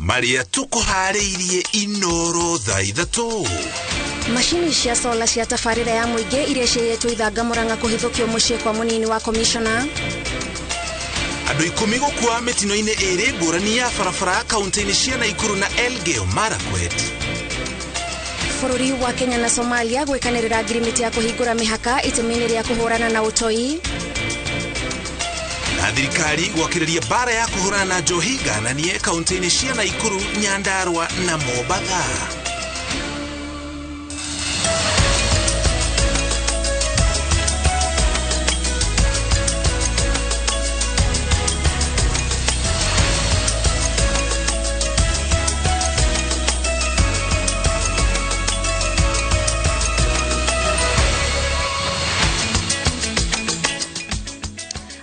Maria tukuharĩirie INooro thaa ithatũ. Mashini cia sola cia tafarĩra ya mũingĩ iria ciĩtwo ithanga Murang'a kũhithũkio mũciĩ kwa mũnini wa commissioner. Andũ 10 gũkua mĩtino-inĩ ĩrĩ ngũrani ya barabara kaunti-inĩ cia Naikuru na Elgeyo Marakwet. Bũrũri wa Kenya na Somalia gwĩkanĩrĩra agirimiti ya kũhingũra mĩhaka itemi-inĩ rĩa kũhũrana na ũtoi. Na thirikari gwakĩrĩria bara ya kũhũrana na njohi ngananie kaunti-inĩ cia Naikuru, Nyandarua na Mombatha.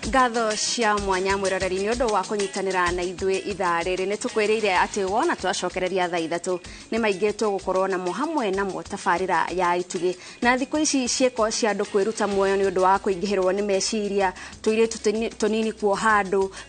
Ngatho cia mwanya mwiroreri ni undu wa kunyitanira na ithuĩ ithaa rĩrĩ nĩ tũkwĩrĩire atĩ wona twacokereria thaa ithatũ nĩ maingĩ tũgũkorwo na hamwe na tabarĩra ya Itugĩ na thikũ ici ciĩko cia andũ kwĩruta muoyo nĩ ũndũ wa kũingĩhĩrwo nĩ meciria tũirĩtu tũnini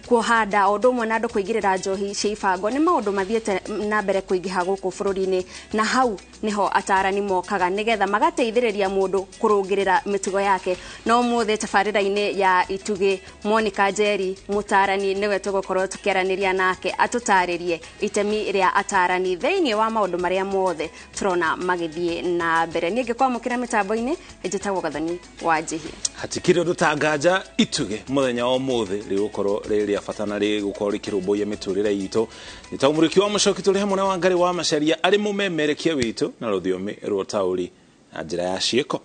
kuohanda o ũndũ ũmwe na andũ kũingĩrĩra njohi cia ibango nĩ maũndũ mathiĩte na mbere kũingĩha gũkũ bũrũri-inĩ, na hau niho atarani mokaga nĩgetha magateithĩrĩria mũndũ kũrũngĩrĩra mĩtugo yake. No mũthĩ tabarĩra-inĩ ya Itugĩ Monica Njeri mutarani niwe tũgũkorwo tũkĩaranĩria nake atũtarĩrie itemi rĩa atarani thĩinĩ wa maũndũ marĩa mothe tũrona magĩthiĩ na mbere. Ningĩ kwamũkĩra mĩtambo-inĩ njĩtagwo Gathoni wa Njihia. Hatikire ndutanganja Itugĩ muthenya wa mũthĩ rĩgũkorwo rĩrĩa bata na rĩgũkorwo rĩkĩrũmbũiya mĩtũrĩre itũ. Nĩtaumũrĩki wa mũcoki tũrĩ hamwe na Wangari wa Macharia arĩ mũmemerekia witũ na rũthiomi rwa taũri na njĩra ya ciĩko.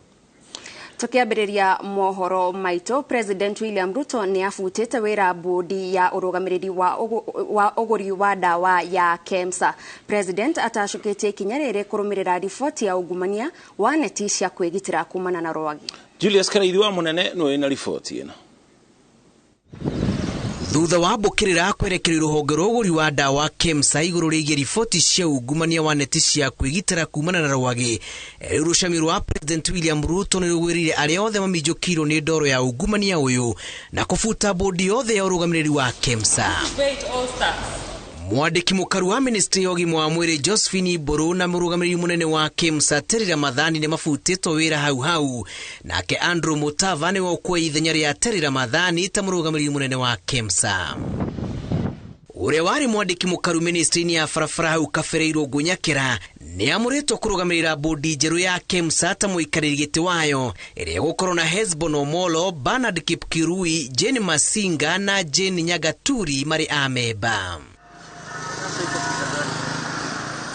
Tukiambĩrĩria mohoro maitũ, President William Ruto nĩ abutĩte wĩra bodi ya ũrũgamĩrĩri wa ũgũri wa dawa ya KEMSA. President atacukĩtie ikinya rĩrĩ kũrũmĩrĩra riboti ya ungumania wa neti cia kwĩgitĩra kumana na rwagi. Julius Karaithi wa Munene nĩwe na riboti ĩno. Thutha wa mbũkĩrĩra kwerekerio rũhonge rwa ũgũri wa dawa KEMSA igũrũ rĩgiĩ riboti cia ungumania wa neti cia kwĩgitĩra kumana na rwagi, rũcamio rwa President William Ruto nĩ rũgwĩrĩire arĩa othe mamĩnjũkĩirwo nĩ ndoro ya ungumania ũyũ na kũbuta bodi yothe ya ũrũgamĩrĩri wa KEMSA. Mwandĩki mũkaru wa ministry ya ũgima wa mwĩrĩ Josephine Mburu na mũrũgamĩrĩri mũnene wa KEMSA Terry Ramadhani nĩ mabutĩtwo wĩra hau nake Andrew Mutava nĩ wokuoya ithenya rĩa Terry Ramadhani ta mũrũgamĩrĩri mũnene wa KEMSA. Ũrĩa warĩ mwandĩki mũkaru ministry-inĩ ya barabara hau Kabereirwo Ngũnyakĩra nĩ amũrĩtwo kũrũgamĩrĩra bodi njerũ ya KEMSA ta mũikarĩri gĩtĩ wayo ĩrĩa gũkorwo na Hesbon Omolo, Bernard Kipkirui, Jane Masinga na Jane Nyagaturi marĩ amemba.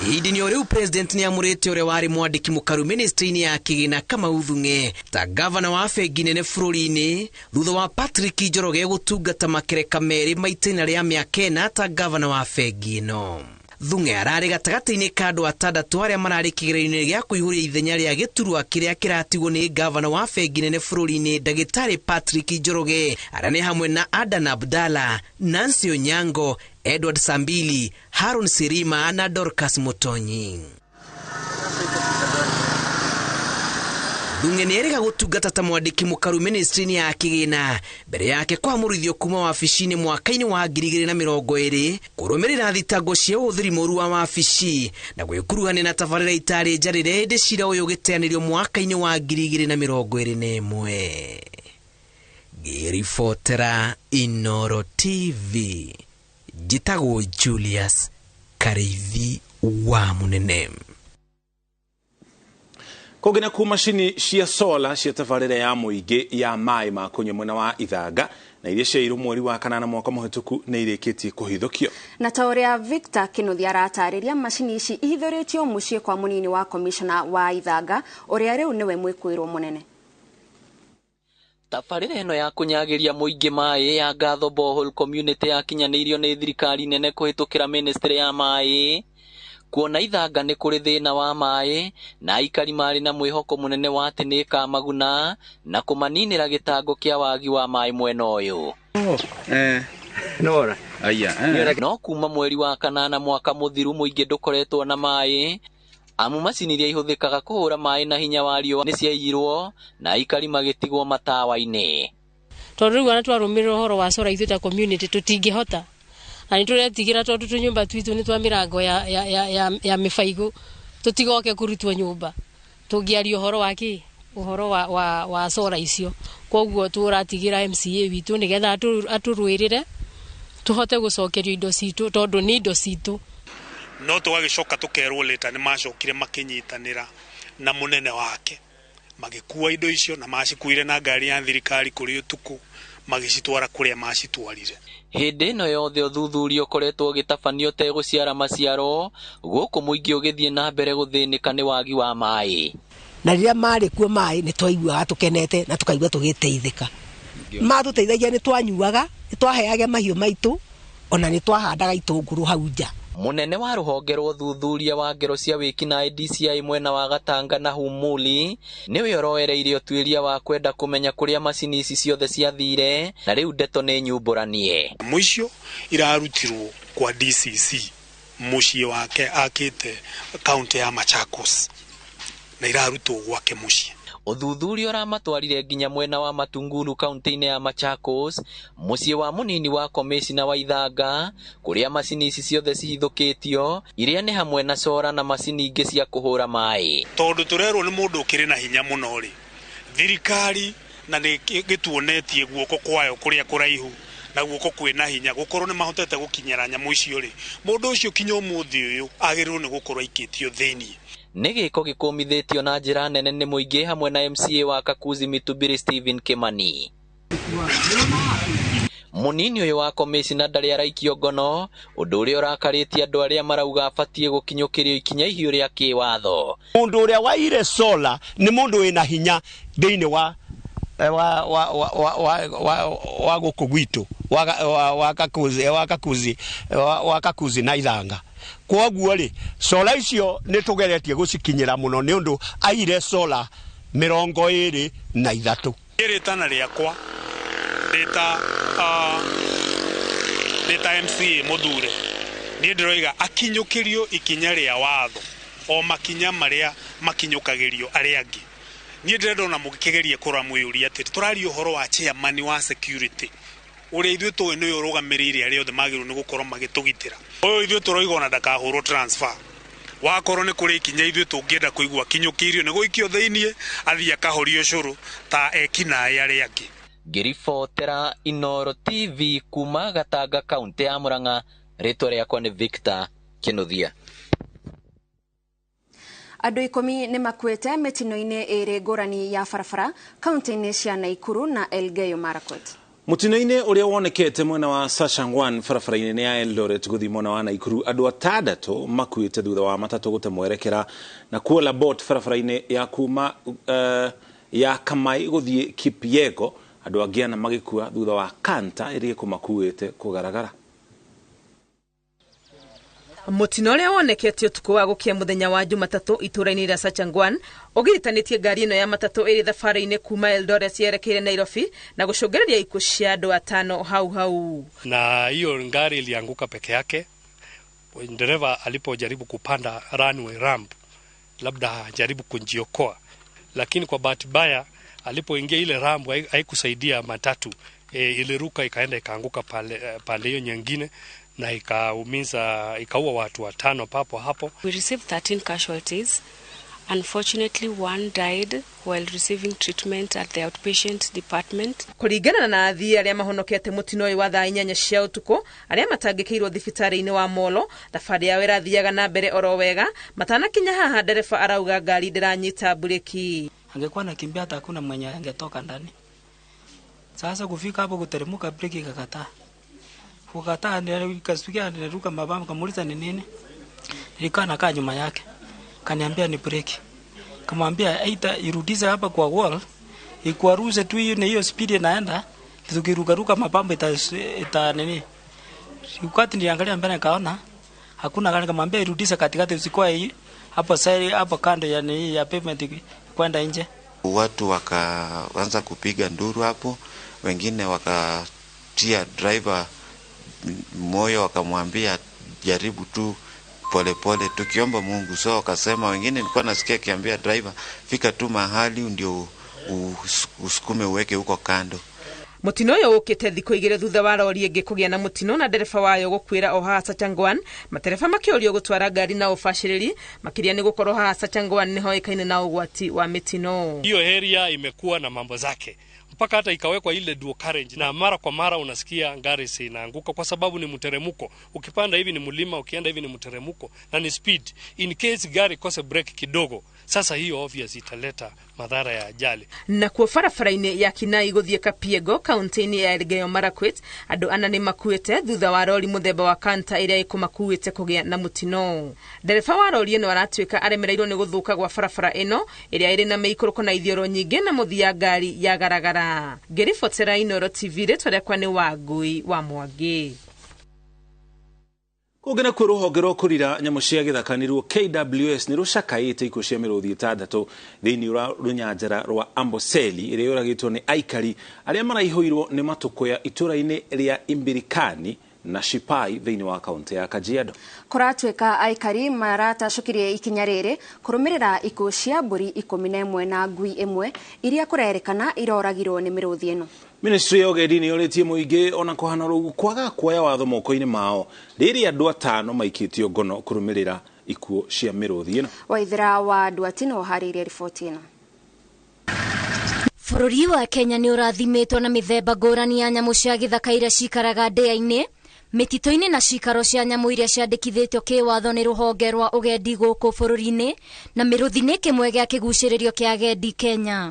Hĩndĩ nĩ rĩu President nĩ amũrĩte ũrĩa warĩ mwandĩki mũkaru ministry-inĩ ya Kĩgĩna Kamau Thung'e ta gavana wa bengi nene bũrũri-inĩ thutha wa Patrick Njoroge gũtungata makereka merĩ maita-inĩ rĩa mĩaka 4 ta gavana wa bengi ĩno. Thung'e ararĩ gatagatĩ-inĩ ka andũ 6 arĩa mararĩ kĩgeranio gĩa kũihũria ithenya rĩa gĩturwa kĩrĩa kĩratigwo nĩ gavana wa bengi nene bũrũri-inĩ Ndagĩtarĩ Patrick Njoroge, arĩa nĩ hamwe na Adan Abdalla, Nancy Onyango, Edward Sambili, Harun Sirima na Dorcas Mutonyi. Thung'e nĩ erĩga gũtungata ta mwandĩki mũkaru ministry-inĩ ya Kĩgĩna mbere yake kwamũrithio kuma wabici-inĩ mwaka-inĩ wa 2020 kũrũmĩrĩra thitango cia ũhũthĩri mũru wa wabici na gwĩkuruhania na tabarĩra itarĩ njarĩre hĩndĩ cira ũyũ ũgĩteanĩrio mwaka-inĩ wa 2021. Ngĩribotera INooro TV, njĩtagwo Julius Karaithi wa Munene. Kũgĩna ku mashini cia sola cia tabarĩra ya mũingĩ ya maĩ ma kũnyua mwena wa Ithanga na iria ciairwo mweri wa kanana mwaka mũhĩtũku nĩ irĩkĩtie kũhithũkio. Na ta ũrĩa Victor Kĩnuthi aratarĩria, mashini ici ihithũrĩtio mũciĩ kwa mũnini wa commissioner wa Ithanga ũrĩa rĩu nĩwe mwĩkũĩrwo mũnene. Tabarĩra ĩno ya kũnyagĩria mũingĩ maĩ ya Ngatho Borehole community yakinyanĩirio nĩ thirikari nene kũhĩtũkĩra ministry ya maĩ, kuona Ithanga nĩ kũrĩ thĩna wa maĩ na aikari marĩ na mwĩhoko mũnene wa atĩ nĩ kamaguna na kũmaninĩra gĩtango kĩa wagi wa maĩ mwena ũyũ. No kuma mweri wa kanana mwaka mũthiru mũingĩ ndũkoretwo na maĩ, amu macini iria ihũthĩkaga kũhũra maĩ na hinya wa riũa nĩ ciaiyirwo na aikari magĩtigwo matawa-inĩ. Tondũ rĩu ana twarũmĩrĩra ũhoro wa solar ithuĩ ta community tũtingĩhota. na nitũretigira tondu tunyumba twitu ni twa mirango ya mifaigu tutigoke kurutwo nyumba tungiaria uhoro wa sora icio koguo turatigira MCA witu nigetha aturwirire tuhote gucokerio indo citu tondu ni indo citu no tugagicoka tukerwo leta ni macokire makinyitanira na munene wake magikuwa indo icio na macikuire na ngari ya thirikari kuri utuku magicitwara kuria macitwarire. Hindi no yothe uthuthuria ukoretwo gitabanio te guciara maciaro guku muingi ugithie na mbere guthinika ni wagi wa mai. Na riria mari kuo mai ni twaiguaga tukenete na tukaigua tugiteithika. Matuteithagia ni twanyuaga, ni twaheaga mahiu maitu, ona ni twahandaga itunguru hau nja. Munene wa ruhonge rwa thuthuria wa ngero cia wiki na DCI mwena wa Gatanga na Humuli niwe oroereire utwiria wa kwenda kumenya kuria macini ici ciothe ciathire na riu ndeto ni nyumburanie. Mwisho irarutirwo kwa DCC mucie wake akite kaunti ya Machakos na irarutwo gwake mucie. Uthuthuria uramatwarire nginya mwena wa Matungulu kaunti-ini ya Machakos mucie wa munini wa komishina wa Ithanga kuria macini ici ciothe cihithukitio iria ni hamwe na cora na macini ingi cia kuhura mai. Tondu turerwo ni mundu ukiri na hinya muno ri thirikari na ni gituonetie guoko kwayo kuria kuraihu na guoko kwina hinya gukorwo ni mahotete gukinyira nyamu icio ri mundu ucio kinya umuthi uyu agirirwo ni gukorwo ikitio thiini. Nĩ gĩko gĩkũmithĩtio na njĩra nene nĩ mũingĩ hamwe na MCA wa Kakuzi Mitubiri Stephen Kimani. Munini ũyũ wa komishina ndarĩ araikio ngono ũndũ ũrĩa ũrakarĩtie andũ arĩa marauga abatie gũkinyũkĩrio ikinya ihiũ rĩa kĩwatho. Mundu ũrĩa waire sola nĩ mundu wĩna hinya thĩinĩ wa gũkũ gwitũ wa Kakuzi na Ithanga. Koguo ri sola icio ni tugeretie gucikinyira muno ni undu aire sola 23 iritana riakwa leta MCA muthure ni ndiroiga akinyukirio ikinya ria watho o makinya maria makinyukagirio ari angi ni ndirenda na mukigerie kuramuyuria ati turari uhoro wa chairman wa security uri ithuĩ tũĩ nĩ ũrũgamĩrĩire arĩa othe magĩrĩirwo nĩ gũkorwo magĩtũgitĩra. Ũyũ ithuĩ tũroiga ona ndakahũrwo transfer. Wakorwo nĩ kũrĩ ikinya ithuĩ tũngĩenda kũigua kinyũkĩirio nĩ gũikio thĩiniĩ athiĩ akahorio ũcũrũ ta ekinaĩ arĩa angĩ. Ngĩribotera INooro TV kuma Gatanga kaunti ya Murang'a, rĩtwa rĩakwa nĩ Victor Kinuthia. Andũ 10 nĩ makuĩte mĩtino-inĩ ĩrĩ ngũrani ya barabara kaunti-inĩ cia Naikuru na Elgeyo Marakwet. Mutino-inĩ ũrĩa wonekete mwena wa Sashangwan barabara-inĩ ya Eldoret gũthiĩ mwena wa Naikuru, andũ 6 makuĩte thutha wa matatũ gũte mwerekera na kuola bot barabara-inĩ ya kuma ya Kamai gũthiĩ Kipyego, andũ angĩ ana magĩkua thutha wa kanta ĩrĩa kũmakuĩte kũgaragara. Mutino ũrĩa wonekete ũtukũ wa gũkia mũthenya wa Jumatatũ itũra-inĩ rĩa Sachangwan ũgiritanĩtie ngari ĩno ya matatũ ĩrĩ thabarĩ-inĩ kuma Eldoret yerekeire Nairobi na gũcũngĩrĩria ikuũ cia andũ 5 hau. Na hiyo ngari ilianguka peke yake. Dereva alipojaribu kupanda runway ramp labda jaribu kujiokoa, lakini kwa bahati mbaya alipoingia ile ramp haikusaidia matatu, iliruka ikaenda ikaanguka pale hiyo nyingine na ikaua watu 5 papo hapo. We received 13 casualties. Unfortunately, one died while receiving treatment at the outpatient department. Kũringana na athii arĩa mahonokete mutino ũyũ wa thaa 8 cia ũtukũ arĩa matangĩkĩirwo thibitarĩ-inĩ wa Molo, thabarĩ yao ĩrathiaga na mbere oro wega, matanakinya haha ndereba arauga ngari ndĩranyita bureki. Angekuwa anakimbia hata hakuna mwenye angetoka ndani. Sasa kufika hapo kuteremka breki ikakataa. Kukataa nikasikia niruka mabamu, kamuuliza ni nini? Nilikaa nakaa nyuma yake. Kaniambia ni breki. Kamwambia aita irudize hapa kwa wall, ikwaruze tu hiyo speed inaenda, tukiruka mabamu ita nini? Wakati niangalia mbele kaona hakuna gari, kamwambia irudize katikati usikoe hapo side hapo kando ya pavement kwenda nje. Watu wakaanza kupiga nduru hapo, wengine wakatia driver moyo, wakamwambia jaribu tu pole tukiomba Mungu. So wakasema, wengine nilikuwa nasikia kiambia driver fika tu mahali ndio usukume uweke huko kando. Mutino yo ukite thiko igire thutha wa lori ĩngĩ kũgĩa na mutino na ndereba wayo gũkuĩra o haha Sachangwan, matereba makĩũrio gũtwara ngari na ũbacĩrĩri makĩria nĩ gũkorwo haha Sachangwan nĩho ĩkaine na ũgwati wa mitino. Hiyo area imekuwa na mambo zake mpaka hata ikawekwa ile dual carriage, na mara kwa mara unasikia ngari zinaanguka kwa sababu ni mteremko. Ukipanda hivi ni mlima, ukienda hivi ni mteremko na ni speed. In case gari kose break kidogo, sasa hiyo obvious italeta madhara ya ajali. Na kwa barabara-inĩ ya Kinai gũthiĩ Kapiego kaunti-inĩ ya Elgeyo Marakwet, andũ ana nĩ makuĩte thutha wa lori mũthemba wa kanta ĩrĩa ĩkũmakuĩte kũgĩa na mũtino. Ndereba wa lori ĩno aratuĩka aremereirwo nĩ gũthũka gwa barabara ĩno ĩrĩa ĩrĩ na mĩikũrũko na ithioro nyingĩ na mũthia ngari ya garagara. Ngĩribotera INooro TV rĩtwa rĩakwa nĩ Wangui wa Mwangi. Kũgena kwĩ rũhonge rwa kũrira nyamũ cia gĩthaka nĩruo KWS nĩ rũcakaĩte ikuũ cia mĩrũthi 6 thĩinĩ wa rũnyanjara rwa Amboseli ĩrĩa yũragĩtwo nĩ aikari arĩa maraihũirwo nĩ matũkũ ya itũra-inĩ rĩa Imbirikani na Shipai thĩinĩ wa kaunti ya Kajiado. Kũratuĩka aikari maratacũkirie ikinya rĩrĩ kũrũmĩrĩra ikuũ cia mbũri 11 na ngui 1 iria kũrerĩkana iroragirwo nĩ mĩrũthi ĩno. Ministry ya ũgendi nĩ yũrĩtie mũingĩ ona kũhana rũgu kwaga kuoya watho moko-inĩ mao rĩrĩa andũ 5 maikĩtio ngono kũrũmĩrĩra ikuũ cia mĩrũthi ĩno. Waithĩra wa Duatino harĩirie riboti ĩno. Bũrũri wa Kenya nĩ ũrathimĩtwo na mĩthemba ngũrani ya nyamũ cia gĩthaka iria cikaraga ndĩa-inĩ, mĩtitũ-inĩ na cikaro cia nyamũ iria ciandĩkithĩtio kĩwatho nĩ rũhonge rwa ũgendi gũkũ bũrũri-inĩ, na mĩrũthi nĩ kĩmwe gĩa kĩgucĩrĩrio kĩa agendi Kenya.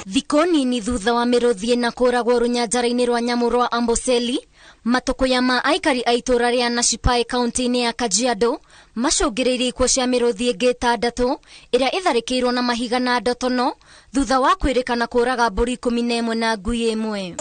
Thikũ nini thutha wa mĩrũthi ĩna kũragwo rũnyanjara-inĩ rwa nyamũ rwa Amboseli, matũkũya ma aikari a itũra rĩa Nashipai kaunti-inĩ ya Kajiado macũngĩrĩirie ikuũ cia mĩrũthi ĩngĩ 6 ĩrĩa ĩtharĩkĩirwo na mahiga na ndotono thutha wa kwĩrĩkana kũraga mbũri 11 na ngui 1.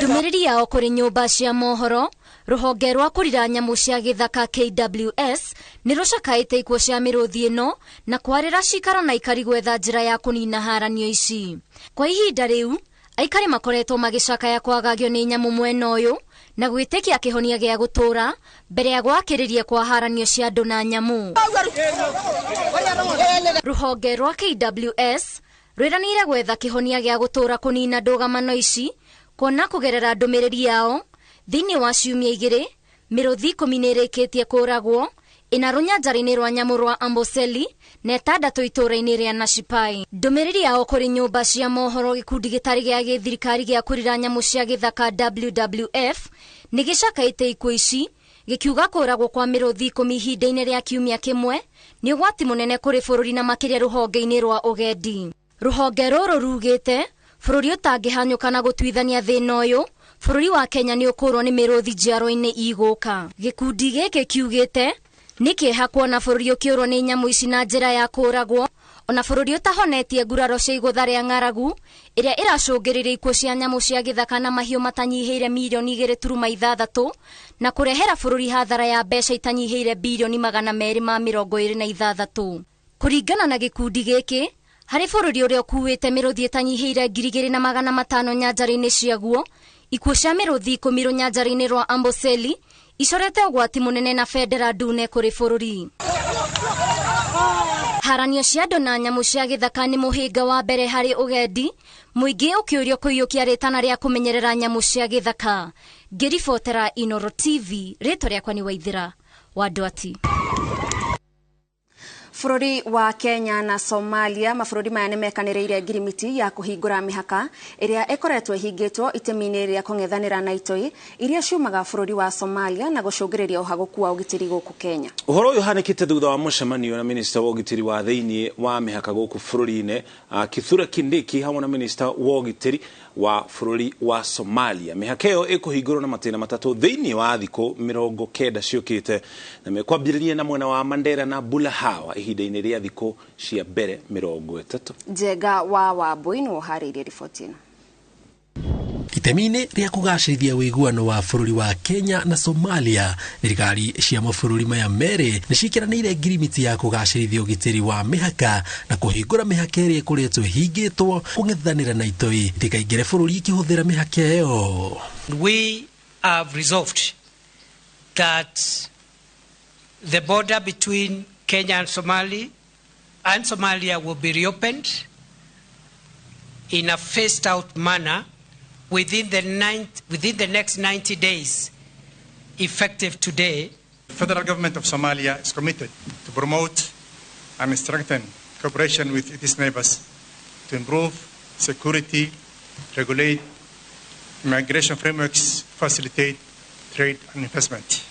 Ndũmĩrĩri yao kũrĩ nyũmba cia mohoro, rũhonge rwa kũrira nyamũ cia gĩthaka KWS nĩ rũcakaĩte ikuũ cia mĩrũthi ĩno na kwarĩra cikaro na aikari gwetha njĩra ya kũnina haranio ici. Kwa ihinda rĩu, aikari makoretwo magĩcakaya kwagagio nĩ nyamũ mwena ũyũ na gwĩtĩkia kĩhonia gĩa gũtũra mbere ya gwakĩrĩria kwa haranio cia andũ na nyamũ. Rũhonge rwa KWS rwĩranĩire gwetha kĩhonia gĩa gũtũra kũnina ndũgamano ici, kuona kũgerera ndũmĩrĩri yao thĩinĩ wa ciumia 2 mĩrũthi 10 nĩ ĩrĩkĩtie kũragwo ĩna rũnyanjara-inĩ rwa nyamũ rwa Amboseli na 6 itũra-inĩ rĩa Nashipai. Ndũmĩrĩri yao kũrĩ nyũmba cia mohoro, gĩkundi gĩtarĩ gĩa gĩthirikari gĩa kũrira nyamũ cia gĩthaka WWF nĩ gĩcakaĩte ikuũ ici gĩkiuga kũragwo kwa mĩrũthi 10 ihinda-inĩ rĩa kiumia kĩmwe nĩ ũgwati mũnene kũrĩ bũrũri na makĩria rũhonge-inĩ rwa ũgendi. Rũhonge rũrũ rugĩte bũrũri ũtangĩhanyũka na gũtuithania thĩna ũyũ, bũrũri wa Kenya nĩ ũkũrwo nĩ mĩrũthi njiaro-inĩ igũka. Gĩkundi gĩkĩ kiugĩte nĩ kĩeha kuona bũrũri ũkĩũrwo nĩ nyamũ ici na njĩra ya kũragwo, ona bũrũri ũtahonetie nguraro cia igũtha rĩa ng'aragu ĩrĩa ĩracũngĩrĩria ikuũ cia nyamũ cia gĩthaka na mahiũ matanyihĩire mirioni 2.6 na kũrehera bũrũri hathara ya mbeca itanyihĩire birioni 226. Kũringana na gĩkundi gĩkĩ, harĩ bũrũri ũrĩa ũkuĩte mĩrũthi ĩtanyihĩire 2,500 nyanjara-inĩ ciaguo, ikuũ cia mĩrũthi 10 rũnyanjara-inĩ rwa Amboseli icorete ũgwati mũnene na bendera ndune kũrĩ bũrũri. Haranio cia andũ na nyamũ cia gĩthaka nĩ mũhĩnga wa mbere harĩ ũgendi, mũingĩ ũkĩũrio kũiyũkia rĩtana rĩa kũmenyerera nyamũ cia gĩthaka. Ngĩribotera INooro TV, rĩtwa rĩakwa nĩ Waithĩra wa Duati. Bũrũri wa Kenya na Somalia, mabũrũri maya nĩ mekanĩrĩire ngirimiti ya kũhingũra mĩhaka ĩrĩa ĩkoretwo ĩhingĩtwo itemi-inĩ rĩa kũng'ethanĩra na itoi iria ciumaga bũrũri wa Somalia na gũcũngĩrĩria ũhagũku wa ũgitĩri gũkũ Kenya. Ũhoro ũyũ ũhanĩkĩte thutha wa mũcemanio na minista wa ũgitĩri wa thĩinĩ wa mĩhaka gũkũ bũrũri-inĩ Kithure Kindiki hamwe na minista wa ũgitĩri wa bũrũri wa Somalia. Mĩhaka ĩyo ĩkũhingũrwo na matĩna matatũ thĩinĩ wa thikũ 90 ciũkĩte na mekwambĩrĩria na mwena wa Mandera na Bulahawa ihinda-inĩ rĩa thikũ cia mbere 30. Njenga wa Wambui nĩ ũharĩirie riboti ĩno. Itemi-inĩ rĩa kũgacĩrithia ũiguano wa bũrũri wa Kenya na Somalia, thirikari cia mabũrũri maya merĩ nĩ ciĩkĩranĩire ngirimiti ya kũgacĩrithia ũgitĩri wa mĩhaka na kũhingũra mĩhaka ĩrĩa ĩkoretwo ĩhingĩtwo kũng'ethanĩra na itoi itikaingĩre bũrũri ikĩhũthĩra mĩhaka ĩyo. We have resolved that the border between Kenya and Somalia will be reopened in a phased out manner within the next 90 days, effective today. The federal government of Somalia is committed to promote and strengthen cooperation with its neighbors to improve security, regulate migration frameworks, facilitate trade and investment.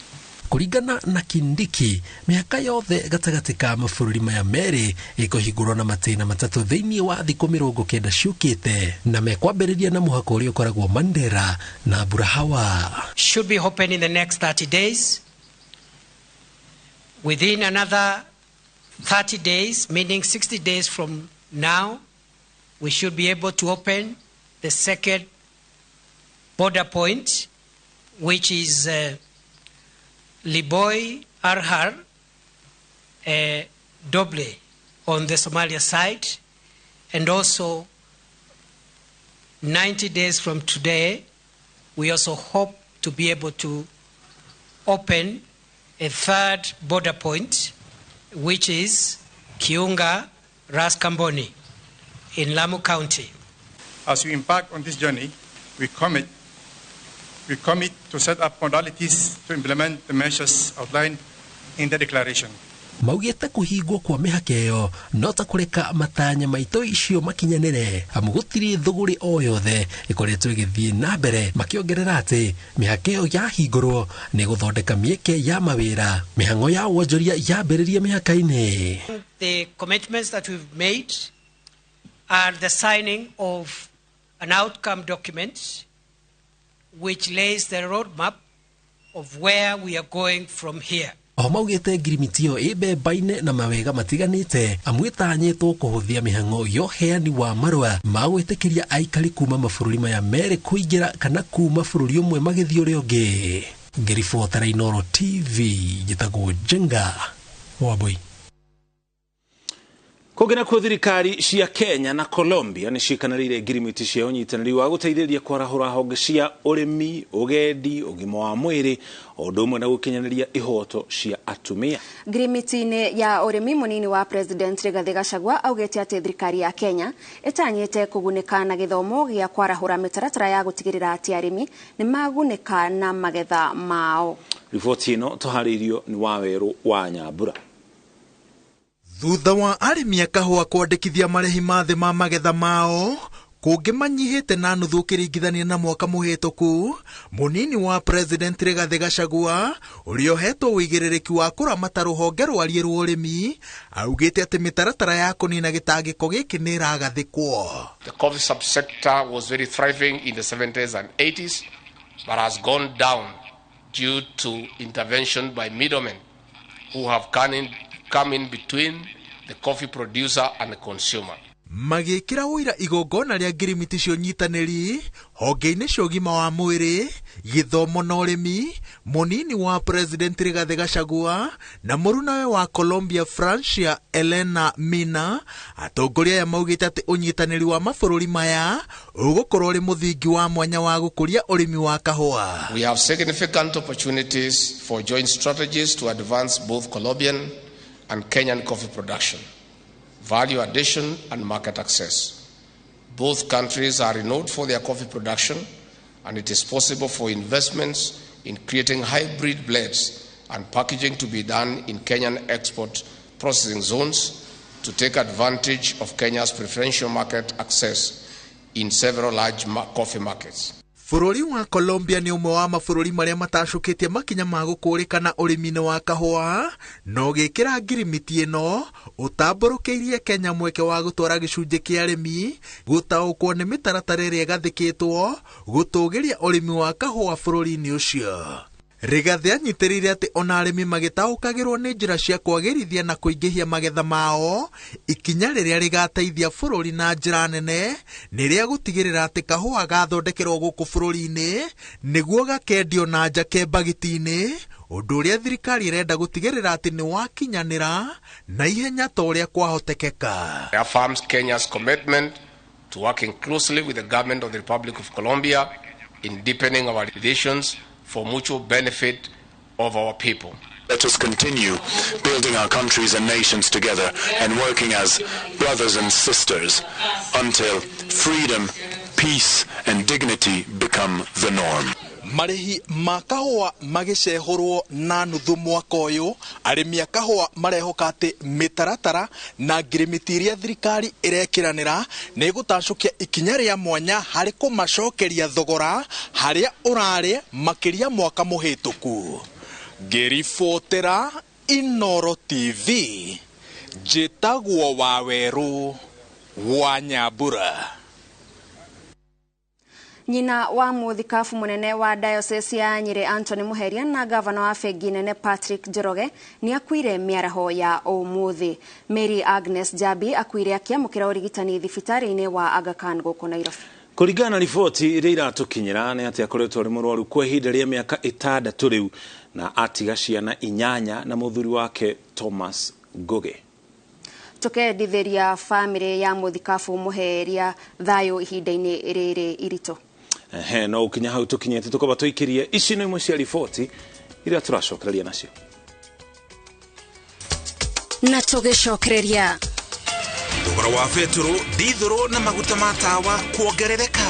Kuringana na Kindiki, mihaka yothe gatagati ka mabũrũri maya merĩ ĩkũhingũrwo na matĩna matatũ thĩinĩ wa thikũ 90 ciũkĩte, na mekwambĩrĩria na mũhaka ũrĩa ũkoragwo Mandera na Burahawa. Should be open in the next 30 days. Within another 30 days, meaning 60 days from now, we should be able to open the second border point, which is Liboy Arhar Doble on the Somalia side, and also 90 days from today, we also hope to be able to open a third border point, which is Kiunga Raskamboni in Lamu County. As we embark on this journey, we commit to set up modalities to implement the measures outlined in the declaration. Maugĩte kũhingwo kwa mĩhaka ĩyo no ta kũreka matanya maitũ icio makinyanĩre, amu gũtirĩ thũgũrĩ o yothe ĩkoretwo ĩgĩthiĩ na mbere, makĩongerera atĩ mĩhaka ĩyo yahingũrwo nĩ gũthondeka mĩeke ya mawĩra, mĩhang'o ya wonjoria yambĩrĩrie mĩhaka-inĩ. The commitments that we've made are the signing of an outcome document which lays the roadmap of where we are going from here. O maugĩte ngirimiti ĩyo ĩmbemba-inĩ na mawega matiganĩte, amu ĩtanyĩtwo kũhũthia mĩhang'o ya ũheani wa marũa ma gwĩtĩkĩria aikari kuma mabũrũri maya merĩ kũingĩra kana kuma bũrũri ũmwe magĩthiĩ ũrĩa ũngĩ. Ngĩribotera INooro TV, njĩtagwo Jenga Wambui. Kũgena kwa thirikari cia Kenya na Colombia nĩ ciĩkanĩrĩire ngirimiti cia ũnyitanĩri wa gũteithĩrĩria kwarahũra honge cia ũrĩmi, ũgendi, ũgima wa mwĩrĩ, o ũndũ ũmwe na gũkinyanĩria ihoto cia atumia. Ngirimiti-inĩ ya ũrĩmi, mũnini wa President Rigathi Gachagua augĩte atĩ thirikari ya Kenya ĩtanyĩte kũgunĩka na gĩthomo gĩa kwarahũra mĩtaratara ya gũtigĩrĩra atĩ arĩmi nĩ magunĩka na magetha mao. Riboti ĩno tũharĩirio nĩ Wawerũ wa Nyambura. Thutha wa arĩmi a kahũa kwandĩkithia marĩhi ma thĩ ma magetha mao kũngĩ manyihĩte na nuthu ũkĩringithania na mwaka mũhĩtũku, mũnini wa President Rigathi Gachagua ũrĩa ũhetwo wĩigĩrĩrĩki wa kũramata rũhonge rwariĩ rwa ũrĩmi augĩte atĩ mĩtaratara ya kũnina gĩtangĩko gĩkĩ nĩ ĩragathĩkwo. The coffee subsector was very thriving in the 70s and 80s but has gone down due to intervention by middlemen who have come in between the coffee producer and the consumer. Magĩkĩra ũira igongona rĩa ngirimiti cia ũnyitanĩri honge-inĩ cia ũgima wa mwĩrĩ, gĩthomo na ũrĩmi, mũnini wa President Rigathi Gachagua na mũrunawe wa Colombia Francia Elena Mina, atongoria aya maugĩte atĩ ũnyitanĩri wa mabũrũri maya ũgũkorwo ũrĩ mũthingi wa mwanya wa gũkũria ũrĩmi wa kahũa. We have significant opportunities for joint strategies to advance both Colombian and Kenyan coffee production, value addition and market access. Both countries are renowned for their coffee production, and it is possible for investments in creating hybrid blends and packaging to be done in Kenyan export processing zones to take advantage of Kenya's preferential market access in several large coffee markets. Bũrũri wa Colombia nĩ ũmwe wa mabũrũri marĩa matacũkĩtie makinya ma gũkũrĩkana ũrĩmi-inĩ wa kahũa, no gĩkĩra ngirimiti ĩno ũtambũrũkĩirie Kenya mweke wa gũtwara gĩcunjĩ kĩa arĩmi gũtaũkwo nĩ mĩtaratara ĩrĩa ĩgathĩkĩtwo gũtũgĩria ũrĩmi wa kahũa bũrũri-inĩ ũcio. Rigathi anyitĩrĩire atĩ ona arĩmi magĩtaũkagĩrwo nĩ njĩra cia kwagĩrithia na kũingĩhia magetha mao, ikinya rĩrĩa rĩgateithia bũrũri na njĩra nene nĩ rĩa gũtigĩrĩra atĩ kahũa gathondekerwo gũkũ bũrũri-inĩ nĩguo gakendio na nja kembagiti-inĩ, ũndũ ũrĩa thirikari ĩrenda gũtigĩrĩra atĩ nĩ wakinyanĩra na ihenya ta ũrĩa kwahotekeka. It affirms Kenya's commitment to working closely with the government of the Republic of Colombia in deepening our relations for mutual benefit of our people. Let us continue building our countries and nations together and working as brothers and sisters until freedom, peace, and dignity become the norm. Marihi makahua magicehorwo na nuthu mwaka uyu arimi akahua marehoka ati mitaratara na ngirimiti iria thirikari irekiranira ni gutacukia ikinya ria mwanya hari kumacokeria thogora haria urari makiria mwaka muhituku. Ngiribotera INooro TV, njitagwo Waweru wa Nyambura. Nyina wa muthikafu munene wa diocese ya Nyeri Anthony Muheria na gavana wa bengi nene Patrick Njoroge ni akuire miaraho ya umuthi. Mary Agnes Jabi akuire akiamukira urigitani thibitari-ini wa Aga Khan guku Nairobi. Kuringana na riboti iria iratukinyira ni ati akoretwo ari murwaru kwa ihinda ria miaka 6 riu na atiga ciana 8 na muthuri wake Thomas Goge. Tukendithiria family ya muthikafu Muheria thayo ihinda-ini riri irito. No ukinya hau tukinyete tukoba tuikirie ici no imwe cia riboti iria turacokereria nacio na tugicokereria. Thogora wa beturo, dithoro na maguta ma tawa kuongerereka.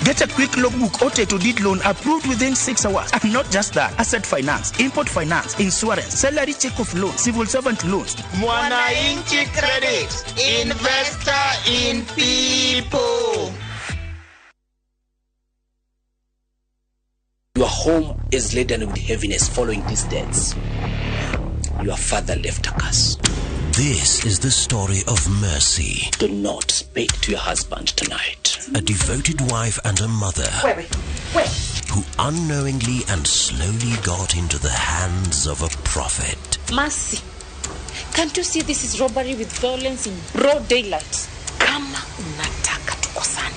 Get a quick logbook OTE to deed loan approved within 6 hours. And not just that, asset finance, import finance, insurance, salary check-off loan, civil servant loans. Mwananchi Credit, investor in people. Your home is laden with heaviness following these deaths. Your father left a curse. This is the story of Mercy. Do not speak to your husband tonight. A devoted wife and a mother who unknowingly and slowly got into the hands of a prophet. Mercy, can't you see this is robbery with violence in broad daylight? Kama unataka tukosane,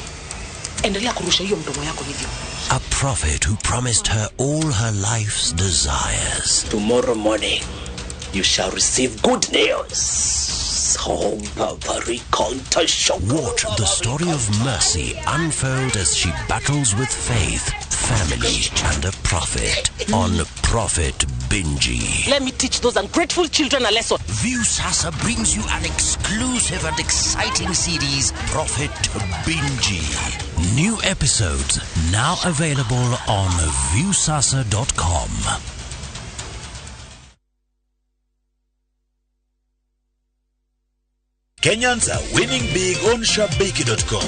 endelea kurusha hiyo mdomo yako hivyo. A prophet who promised her all her life's desires. Tomorrow morning, you shall receive good news. Watch the story of Mercy unfold as she battles with faith, family, and a prophet on Prophet Binji. Let me teach those ungrateful children a lesson. Viusasa brings you an exclusive and exciting series, Prophet Binji. New episodes now available on viusasa.com. Kenyans are winning big on shabiki.com.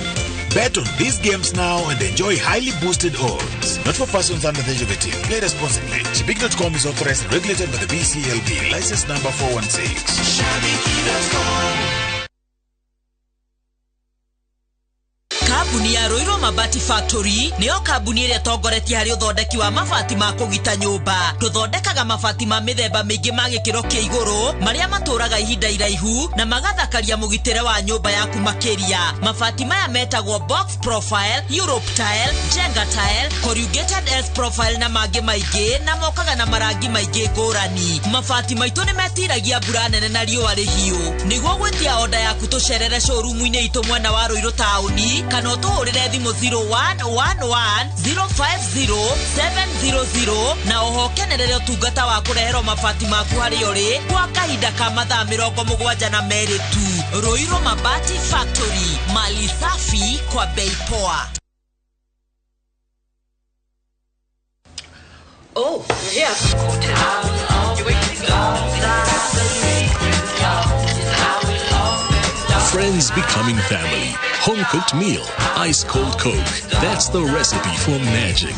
Bet on these games now and enjoy highly boosted odds. Not for persons under the age of 18. Play responsibly. Shabiki.com is authorized and regulated by the BCLB. License number 416. Shabiki.com. Kabuni ya Roiro Mabati Factory niyo kabuni iria tongoretie hari uthondeki wa mabati ma kugita nyumba. Tuthondekaga mabati ma mithemba mingi ma gikiro kia iguru maria maturaga ihinda iraihu na magathakaria mugitire wa nyumba yaku makiria. Mabati maya metagwo box profile, Europe tile, Jenga tile, corrugated S profile na mangi maingi na mokaga na marangi maingi ngurani. Mabati maitu ni metiragia mbura nene na riũa rĩhiũ. Nĩguo gwetia order yaku tucerere showroom-inĩ itu mwena wa Roiro taũni kana tuhurire thimu 0111050700 na uhokenerere utungata wa kureherwo mabati maku hari uri kwa kahinda ka mathaa 72 tu. Roiro Mabati Factory, mali safi kwa bei poa. Oh, you're here. You waiting to go. Friends becoming family. Home-cooked meal. Ice-cold Coke. That's the recipe for magic.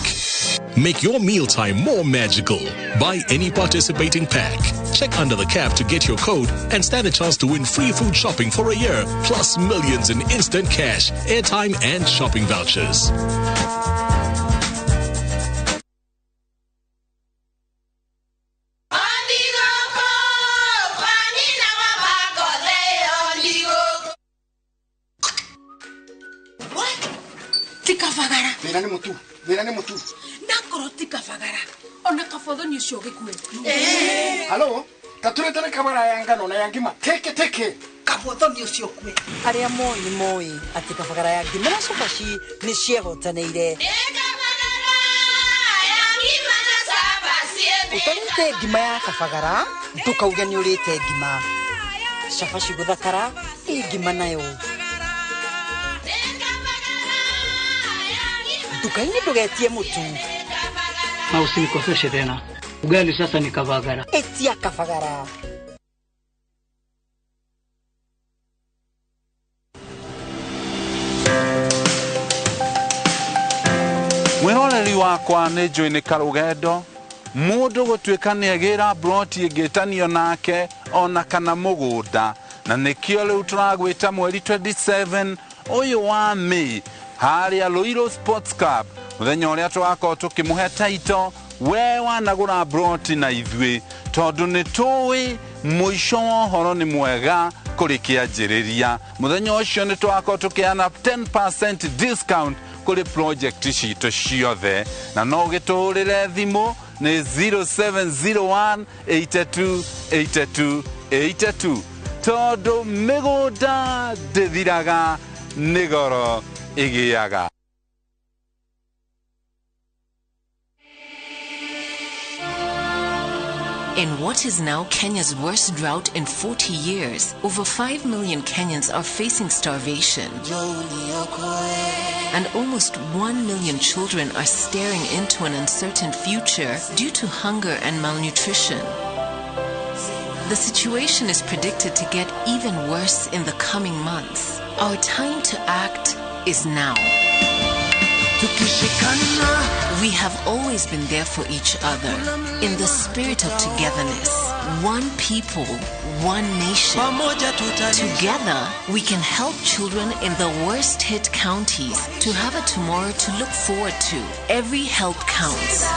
Make your mealtime more magical. Buy any participating pack. Check under the cap to get your code and stand a chance to win free food shopping for a year, plus millions in instant cash, airtime, and shopping vouchers. Mira ni mutu. Nakoroti kafagara. Ona kafodho ni shoge kwe. Halo? Taturete kamera ya ngano na yangima. Teke. Kafodho ni kwe. Aria moi ati kafagara ya ngima na sofashi ni ciehotaneire. Utarite ngima ya kafagara, tukauga ni urite ngima. shafashi guthakara ingima nayo dukaini ndugetie mutu na usinikoseshe tena. Ugali sasa ni kavagara. Etia kavagara. Mwiroreri wakwa nĩ njũĩ nĩ karũgendo mũndũ gũtuĩka nĩ agĩra broti ĩngĩtanio nake ona kana mũgũnda, na nĩkĩo rĩu tũragwĩta mweri 27 ũyũ wa Mĩĩ harĩa Ruiru Sports Club, mũthenya ũrĩa tũgakorwo tũkĩmũhe taito we wanagũra broti na ithuĩ, tondũ nĩ tũĩ mũico wa ũhoro nĩ mwega kũrĩ kĩanjĩrĩria. Mũthenya ũcio nĩ tũgakorwo tũkĩheana 10% discount kuri project citũ ciothe, na no gĩtũrĩre thimũ nĩ 0701 82 82 82, tondũ mĩgũnda ndĩthiraga nĩ goro ĩgĩaga. In what is now Kenya's worst drought in 40 years, over 5 million Kenyans are facing starvation. And almost 1 million children are staring into an uncertain future due to hunger and malnutrition. The situation is predicted to get even worse in the coming months. Our time to act is now. We have always been there for each other in the spirit of togetherness. One people, one nation. Together, we can help children in the worst hit counties to have a tomorrow to look forward to. Every help counts.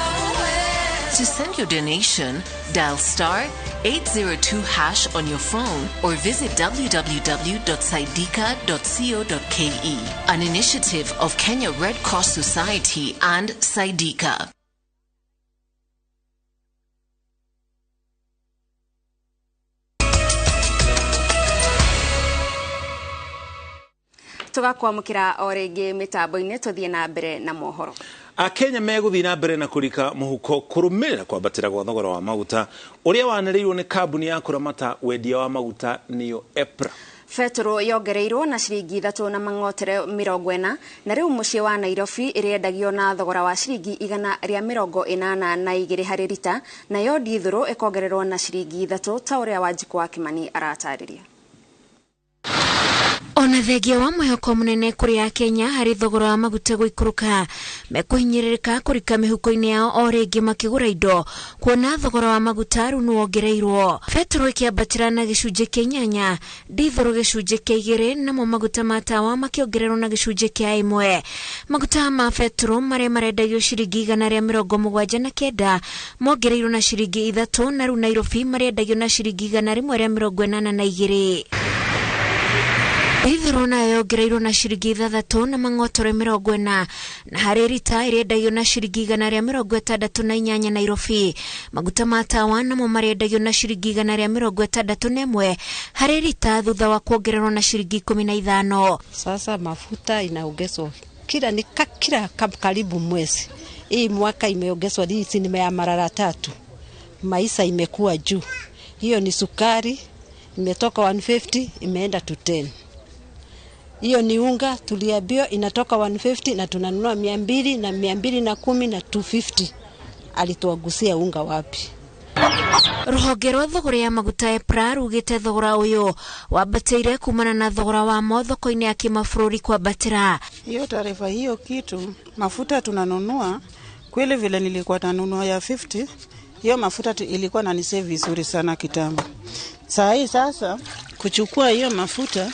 To send your donation, dial *802# on your phone or visit www.saidika.co.ke, an initiative of Kenya Red Cross Society and Saidika. tugakwamukira o ringi mitambo-ini tuthie na mbere na mohoro. Akenya meguthii na mbere na kurika muhuko kurumirira kwambatira gwa thogora wa maguta uria waniriirwo ni kambuni ya kuramata wendia wa maguta niyo EPRA. Fetro yongereirwo na ciringi 340 na riu mucii wa Nairobi iriendagio na thogora wa ciringi 182 harĩ lita, nayo ndithũrũ ikongererwo na ciringi 3 ta uria Wanjiku wa Kimani aratariria. Ona thengia wa mwĩhoko mũnene kũrĩ Akenya harĩ thogora wa maguta gũikũrũka, mekũhinyĩrĩrĩka kũrika mĩhuko-inĩ yao o rĩngĩ makĩgũra indo, kuona thogora wa maguta rĩu nĩwongereirwo. Betũrũ ĩkĩambatĩra na gĩcunjĩ kĩa 8, ndithũrũ gĩcunjĩ kĩa 2, namo maguta ma tawa makĩongererwo na gĩcunjĩ kĩa 1. Maguta ma betũrũ marĩa marendagio ciringi 179 mongereirwo na ciringi 3, na rĩu Nairobi marendagio na ciringi 182. Ndithũrũ nayo yongereirwo na ciringi 3 na mang'otore 40, na harĩ lita ĩrendagio na ciringi 168 Nairobi. Maguta ma tawa namo marendagio na ciringi 161 harĩ lita thutha wa kuongererwo na ciringi 15. Sasa mafuta inaongezwa kila karibu mwezi. Hii mwaka imeongezwa, hii ni ya mara 3. Maisha imekuwa juu. Hiyo ni sukari imetoka 150 imeenda to 10. Hiyo ni unga tuliambiwa inatoka 150 na tunanunua 200 na 210 na 250. Alituagusia unga wapi? Rũhonge rwa thogora ya maguta EPRA rugĩte thogora ũyũ wambatĩire kumana na thogora wa thoko-inĩ ya kĩmabũrũri kwambatĩra. Hiyo taarifa hiyo kitu mafuta tunanunua kweli vile nilikuwa nanunua ya 50, hiyo mafuta ilikuwa na nisave vizuri sana kitambo. Sasa kuchukua hiyo mafuta,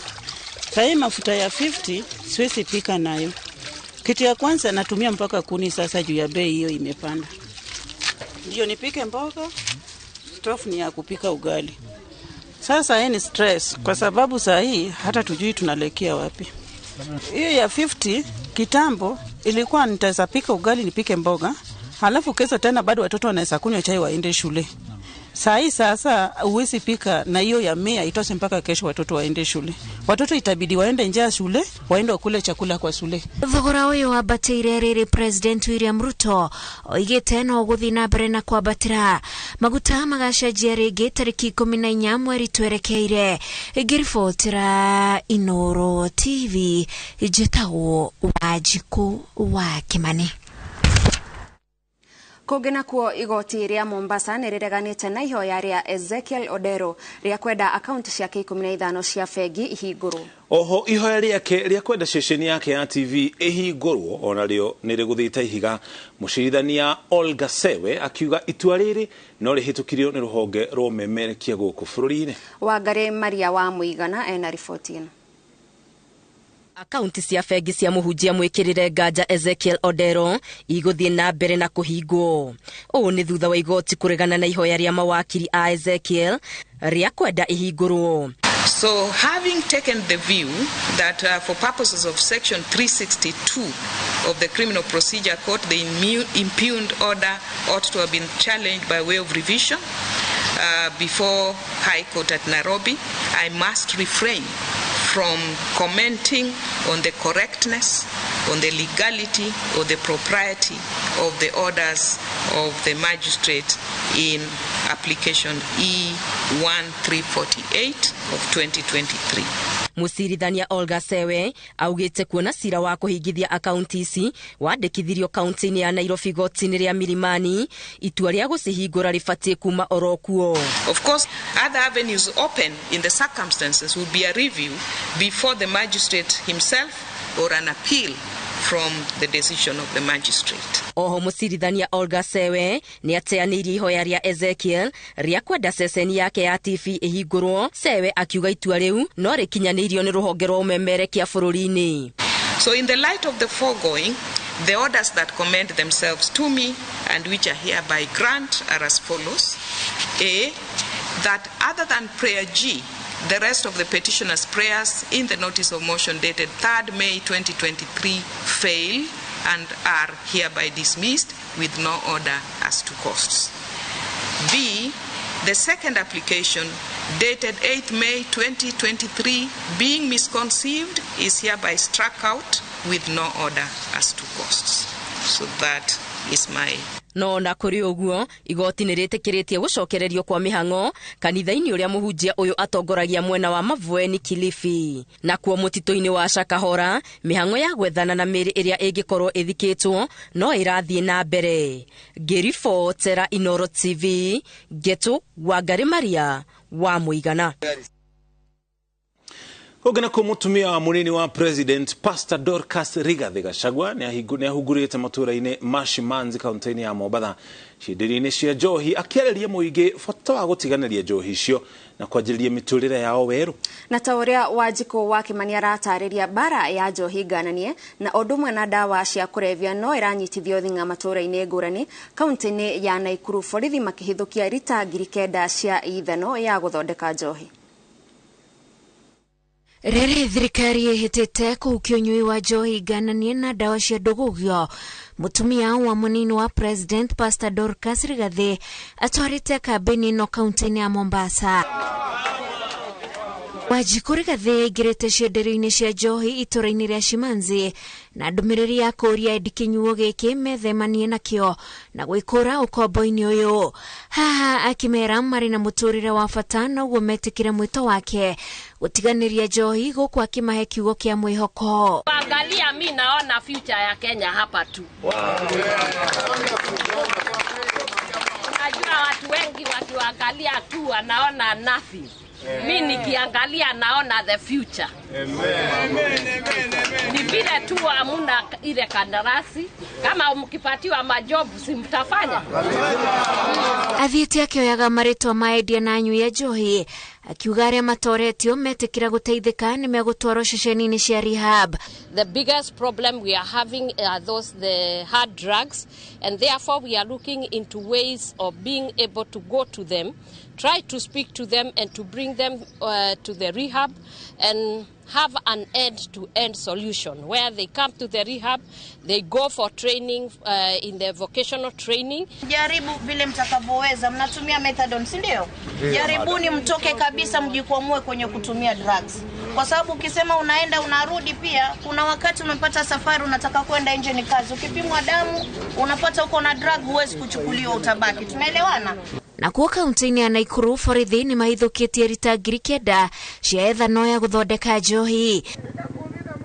mafuta ya 50 siwezi pika nayo. Kitu ya kwanza natumia mpaka kuni sasa juu ya bei hiyo imepanda. Ndio nipike mboga, tofu ni ya kupika ugali. Sasa ni stress kwa sababu hata tujui tunalekea wapi. Hiyo ya 50 kitambo ilikuwa nitaweza pika ugali nipike mboga, halafu kesho tena bado watoto wanaweza kunywa chai waende shule. Saa sasa uwezi pika na hiyo ya mea itose mpaka kesho watoto waende shule. Watoto itabidi waende nje shule, waende wakule chakula kwa shule. Thogora uyu wabatire riri President William Ruto oigite no guthina mbere na kwabatira maguta magacenjia ringi tariki 14 mweri twerekeire. Ngiribotera INooro TV Ithatũ Wanjiku wa Kimani. Kugena kuo igoti ria Mombasa nirireganite na ihoya ria Ezekiel Odero ria kwenda akaunti ciake 15 cia bengi ihingurwo. Oho ihoya riake ria kwenda ceceni yake ya TV ihingurwo onario niriguthita ihiga. Mucirithania Olga Sewe akiuga itua riri no rihitukirio ni ruhonge rwa memerekia guku bururi-ini. Wangari Maria wa Muigana ena riboti ino. Akaunti cia bengi cia muhunjia mwikirire nganja Ezekiel Odero iguthie na mbere na kuhingwo. O ni thutha wa igoti kuregana na ihoya ria mawakiri a Ezekiel ria kwenda ihingurwo. So having taken the view that for purposes of section 362 of the Criminal Procedure Code, the impugned order ought to have been challenged by way of revision before High Court at Nairobi, I must refrain from commenting on the correctness, on the legality or the propriety of the orders of the magistrate in application E1348 of 2023. Musirithania Olga Sewe augite kuona cira wa kuhingithia akaunti ici wandikithirio kaunti-ini ya Nairobi goti-ini ria Milimani itua ria gucihingura ribatie kuma orokuo. Of course, other avenues open in the circumstances would be a review before the magistrate himself or an appeal from the decision of the magistrate. Oho musirithania Olga Sewe ni ateanirie ihoya ria Ezekiel ria kwenda ceceni yake ya TV ihingurwo. Sewe akiuga itua riu no rikinyanirio ni ruhonge rwa umemerekia bururi-ini. So in the light of the foregoing, the orders that commend themselves to me and which I hereby grant are as follows. A, that other than prayer G, the rest of the petitioner's prayers in the notice of motion dated 3rd May 2023 fail and are hereby dismissed with no order as to costs. B, the second application dated 8th May 2023 being misconceived is hereby struck out with no order as to costs. So that is my... No na kuri uguo igoti niritikiritie gucokererio kwa mihango kanitha-ini uria muhunjia uyu atongoragia mwena wa Mavueni Kilifi. Na kuo mutito-ini wa Shakahora mihango ya gwethana na miri iria ingikorwo ithikitwo no irathie na mbere. Ngiribotera INooro TV Ithatũ Wangari Maria wa Muigana. Kugena kwa mutumia wa munini wa President Pastor Dorcas Rigathi Gachagua ni ahugurite matura-ini Mashimanzi kaunti-ini ya Mombasa shidiri-ini cia njohi akiareria muingi bata wa gutiganiria njohi icio na kwanjĩrĩria miturire yao weru. Na ta uria Wanjiku wa Kimani aratariria bara ya njohi ngananie na ũndũmwe na dawa cia kurevya no iranyitithio thinga matura-ini ngũrani kaunti-ini ya Naikuru, borithi makihithukia rita 9,000 cia ithano ya guthondeka njohi. Rere thirikari ihitite kuhukia unyui wa njohi ngananie na dawa cia ndũgũgio. Mutumia wa munini wa President Pastor Dorcas Rigathi atwarite kambeni no kaunti-ini ya Mombasa. Wanjiku Rigathi aingĩrĩte cienderio-ini cia njohi itura-ini ria Shimanzi na ndũmĩrĩri ya kũria ndikinyuo gĩkĩ methemanie nakĩo na gwĩkũra ũkombo-inĩ ũyũ. Haha akimera marĩ na mũtũrĩre wa bata na ũguo metĩkĩre mwĩto wake gũtiganĩria njohi gũkũ akimahe kiugo kĩa mwĩhoko. Angalia, mimi naona future ya Kenya hapa tu. Najua watu wengi wakiangalia tu wanaona nothing. Mimi nikiangalia naona the future. Ni vile tu hamuna ile kandarasi, kama mkipatiwa majobu si mtafanya. Athiĩte akĩoyaga marĩtwa ma endia na anyui a njohi akiuga aria matoretio metikira guteithika ni megutwarwo ceceni-ini cia rehab. The biggest problem we are having are the hard drugs, and therefore we are looking into ways of being able to go to them, try to speak to them and to bring them to the rehab and have an end-to-end solution where they come to the rehab, they go for training in the vocational training. Jaribu vile mtakavyoweza, mnatumia methadone, si ndio? Jaribuni mtoke kabisa, mjikwamue kwenye kutumia drugs. Kwa sababu ukisema unaenda unarudi, pia kuna wakati unapata safari unataka kwenda nje ni kazi. Ukipimwa damu unapata uko na drug, huwezi kuchukuliwa, utabaki. Tunaelewana? Na kuo kaunti-ini ya Naikuru borithi ni mahithukitie rita ngiri kenda cia ethano ya guthondeka njohi.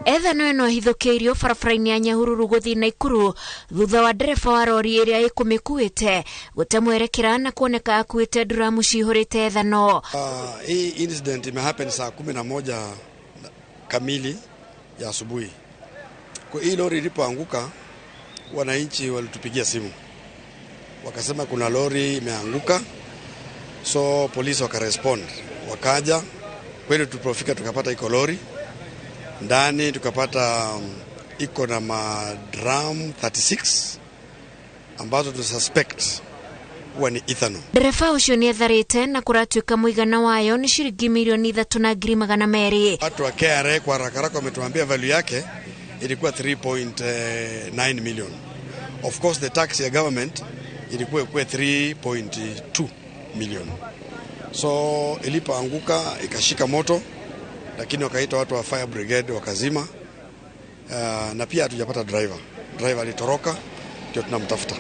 Ethano ĩno ĩhithũkĩirio barabara-inĩ ya Nyahururu gũthiĩ Naikuru thutha wa ndereba wa rori ĩrĩa ĩkũmĩkuĩte gũte mwerekera na kuoneka akuĩte nduramu cihũrĩte ethano. Hii incident imehappen saa 11 kamili ya asubuhi. Kwa hii lori ilipoanguka, wananchi walitupigia simu, wakasema kuna lori imeanguka, so polisi wakarespond, wakaja. Kweli tulipofika tukapata iko lori ndani, tukapata iko na madrum 36 ambazo tunasuspect huwa ni Ithatũ. Ndereba ucio ni etharĩte na kũratuĩka mũigana wayo ni ciringi milioni 3,200,000. Watu wa KRA kwa haraka wametuambia value yake ilikuwa 3.9 million. Of course the tax ya government ilikuwa 3.2 million. So ilipoanguka ikashika moto, lakini wakaita watu wa fire brigade wakazima. Na pia hatujapata driver. Driver alitoroka, ndio tunamtafuta.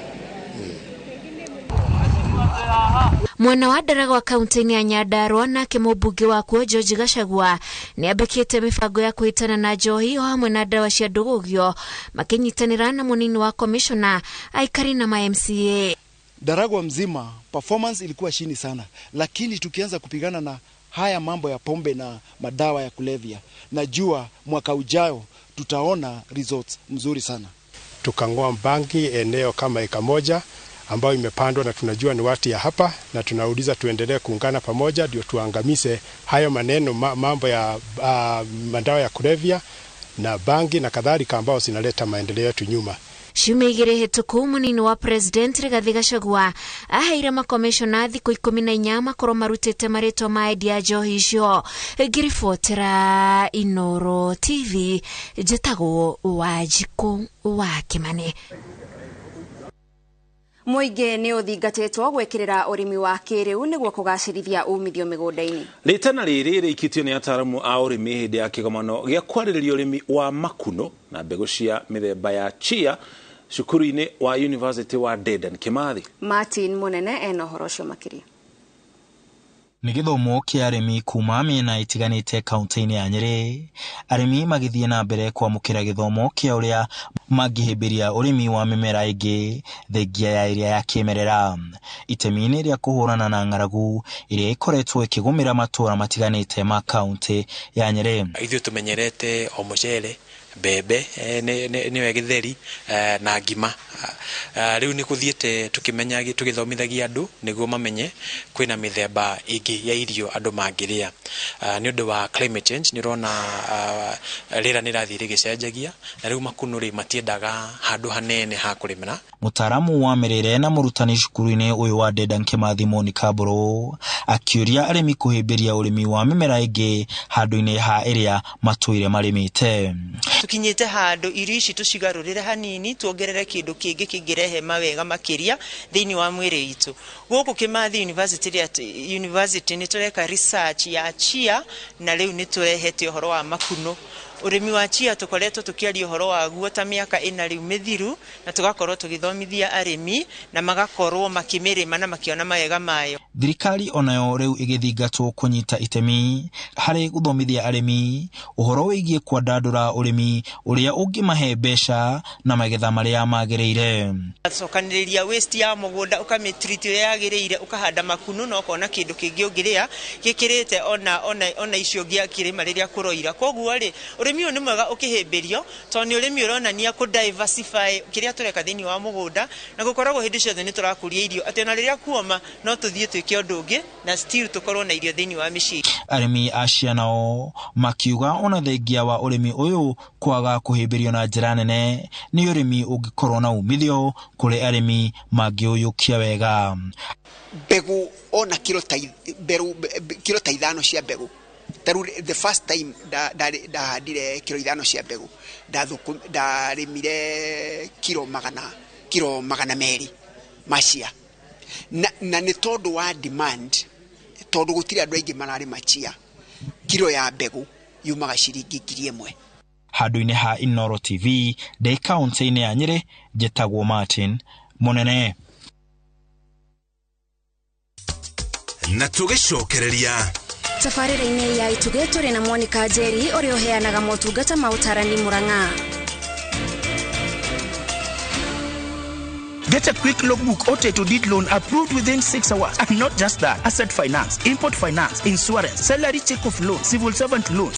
Mwana wa Ndaragwa kaunti-ini ya Nyandarua nake mũmbunge wakuo George Gachagua ni ambĩkĩte mĩbango ya kũhĩtana na njohi o hamwe na ndawa cia ndũgũgio makĩnyitanĩra na mũnini wa commissioner aikari na ma-MCA. Ndaragwa mzima performance ilikuwa chini sana, lakini tukianza kupigana na haya mambo ya pombe na madawa ya kulevya, najua mwaka ujao tutaona results mzuri sana. Tukang'oa bangi eneo kama eka moja ambayo imepandwa na tunajua ni watu ya hapa, na tunauliza tuendelee kuungana pamoja ndio tuangamize hayo maneno mambo ya madawa ya kulevya na bangi na kadhalika ambao zinaleta maendeleo yetu nyuma. Ciumia igĩrĩ hĩtũku mũnini wa president Rigathi Gachagua aheire makomishona thikũ 14 makorwo marutĩte marĩtwa ma endia njohi icio. Ngĩribotera INooro TV, njĩtagwo Wanjikũ wa Kĩmani. Mũingĩ nĩ ũthingatĩtwo gwĩkĩrĩra ũrĩmi wa kĩrĩu nĩguo kũgacĩrithia umithio mĩgũnda-inĩ. Rĩtana rĩrĩ rĩikĩtio nĩ ataaramu a ũrĩmi hĩndĩ ya kĩgomano gĩa kwarĩrĩria ũrĩmi wa makuno na mbegũ cia mĩthemba ya chia cukuru-inĩ wa University wa Dedan Kimathi. Martin Munene ena ũhoro ũcio makĩria. Nĩ gĩthomo kĩa arĩmi kuma mĩena ĩtiganĩte kaunti-inĩ ya Nyeri, arĩmi magĩthiĩ na mbere kwamũkĩra gĩthomo kĩa ũrĩa mangĩhĩmbĩria ũrĩmi wa mĩmera ĩngĩ thengia ya ĩrĩa ya kĩmerera, itemi-inĩ rĩa kũhũrana na ng'aragu ĩrĩa ĩkoretwo ĩkĩgũmĩra matũũra matiganĩte ma kaunti ya Nyeri. Ithuĩ tũmenyerete o mũcere, mbembe nĩwe gĩtheri na ngima. Rĩu nĩ kũthiĩte tũgĩthomithagia andũ nĩguo mamenye kwĩna mĩthemba ĩngĩ ya irio andũ mangĩrĩa. Nĩ ũndũ wa climate change nĩ ũrona rĩera nĩ rathiĩ rĩgĩcenjagia, na rĩu makuno rĩ matiendaga handũ hanene ha kũrĩmĩra. Mũtaaramu wa mĩrĩre na mũrutani cukuru-inĩ ũyũ wa Dedan Kimathi Monica Mbũrũ akĩũria arĩmi kũhĩmbĩria ũrĩmi wa mĩmera ĩngĩ handũ-inĩ ha ĩrĩa matũire marĩmĩte. Tukinyĩte handũ irio ici tũcigarũrĩre hanini tuongerere kĩndũ kĩngĩ kĩngĩrehe mawega makĩria thĩinĩ wa mwĩrĩ witũ. Gũkũ Kimathi University nĩ tũreka research ya chia na rĩu nĩ tũrehete ũhoro wa makuno. Ũrĩmi wa chia tũkoretwo tũkĩaria ũhoro waguo ta mĩaka 4 rĩu mĩthiru, na tũgakorwo tũgĩthomithia arĩmi na magakorwo makĩmĩrĩma na makĩona mawega mayo. Thirikari onayo rĩu ĩgĩthingatwo kũnyita itemi harĩ gũthomithia arĩmi ũhoro wĩgiĩ kwandandũra ũrĩmi ũrĩa ũngĩmahe mbeca na magetha marĩa magĩrĩire. Cokanĩrĩria waste ya mũgũnda ũkamĩtreat ũrĩa yagĩrĩire, ũkahanda makuno na ũkona kĩndũ kĩngĩ ũngĩrĩa gĩkĩrĩte ona icio ngĩa kĩrĩma rĩrĩa kũroira. Koguo rĩ urimi uyu ni mwega ukihimbirio tondu ni urimi uronania ku diversify kiria tureka thini wa mugunda na gukoragwo hindi ciothe ni turakuria irio ati na riria kuoma no tuthie twike undu ungi na still tukorwo na irio thini wa micii. Arimi acia nao makiuga ona thengia wa urimi uyu kwaga kuhimbirio na njira nene ni urimi ungikorwo na umithio kuri arimi mangiuyukia wega. Mbegu ona kilo ta 5 cia mbegu the first time da handire kilo 5 cia mbegu ndarimire kilo magana 200 macia na ni tondu wa demand tondu gutiri andu aingi marari machia kilo ya mbegu yumaga ciringi 1,000. Handu-ini ha INooro TV de kaunti-ini ya Nyeri njitagwo Martin Munene. Na tugicokereria tabarĩra-inĩ ya Ituge tũrĩ na Monica Njeri ũrĩa ũheanaga motungata ma ũtarani Murang'a. Get a quick logbook or to deed loan approved within 6 hours. And not just that, asset finance, import finance, insurance, salary check of loan, civil servant loan,